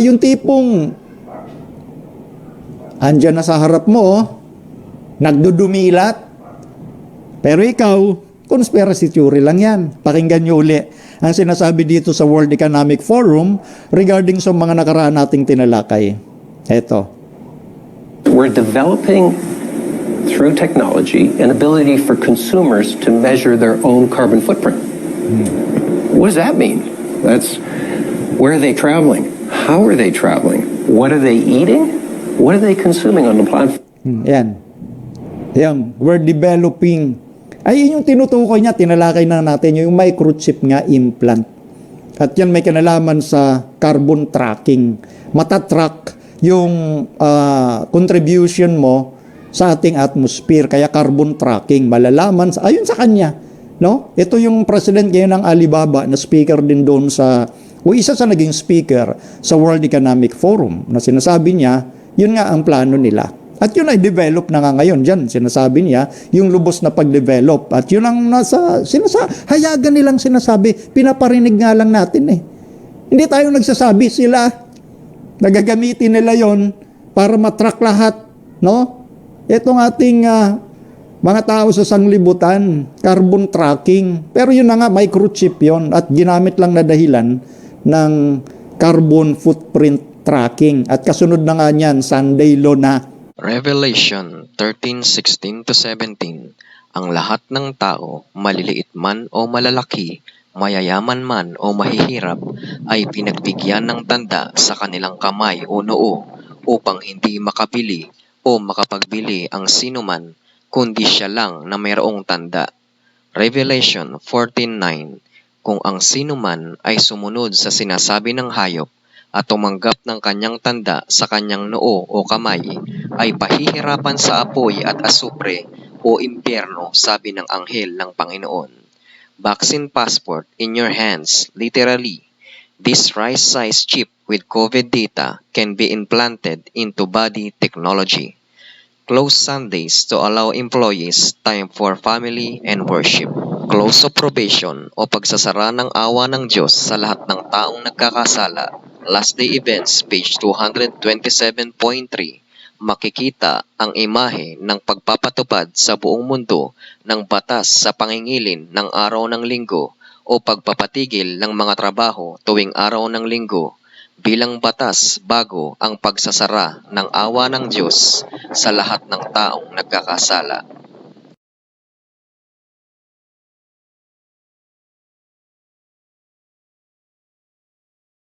yung tipong andyan na sa harap mo, nagdudumilat. Pero ikaw, conspiracy theory lang yan. Pakinggan nyo uli ang sinasabi dito sa World Economic Forum regarding sa mga nakaraan nating tinalakay. Eto. We're developing through technology an ability for consumers to measure their own carbon footprint. What does that mean? That's where are they traveling? How are they traveling? What are they eating? What are they consuming on the platform? Yan. Yan. We're developing. Ay, yun yung tinutukoy niya, tinalakay na natin yung microchip nga implant. At yan may kinalaman sa carbon tracking. Matatrack yung contribution mo sa ating atmosphere, kaya carbon tracking, malalaman, ayon sa kanya, no? Ito yung president ngayon ng Alibaba, na speaker din doon isa sa naging speaker sa World Economic Forum, na sinasabi niya, yun nga ang plano nila. At yun ay develop na nga ngayon dyan, sinasabi niya, yung lubos na pag-develop. At yun ang hayagan nilang sinasabi, pinaparinig nga lang natin eh. Hindi tayo nagsasabi, sila, nagagamitin nila yon para matrack lahat, no? Itong ating mga tao sa sanglibutan, carbon tracking. Pero yun na nga, microchip yon at ginamit lang na dahilan ng carbon footprint tracking. At kasunod na nga niyan, Sunday law na. Revelation 13:16-17. Ang lahat ng tao, maliliit man o malalaki, mayayaman man o mahihirap, ay pinagbigyan ng tanda sa kanilang kamay o noo upang hindi makabili o makapagbili ang sinuman, kundi siya lang na mayroong tanda. Revelation 14:9. Kung ang sinuman ay sumunod sa sinasabi ng hayop at tumanggap ng kanyang tanda sa kanyang noo o kamay, ay pahihirapan sa apoy at asupre o impyerno, sabi ng anghel ng Panginoon. Vaccine passport in your hands, literally. This rice-sized chip with COVID data can be implanted into body technology. Close Sundays to allow employees time for family and worship. Close of probation o pagsasara ng awa ng Diyos sa lahat ng taong nagkakasala. Last Day Events, page 227.3. Makikita ang imahe ng pagpapatupad sa buong mundo ng batas sa pangingilin ng araw ng linggo o pagpapatigil ng mga trabaho tuwing araw ng linggo bilang batas bago ang pagsasara ng awa ng Diyos sa lahat ng taong nagkakasala.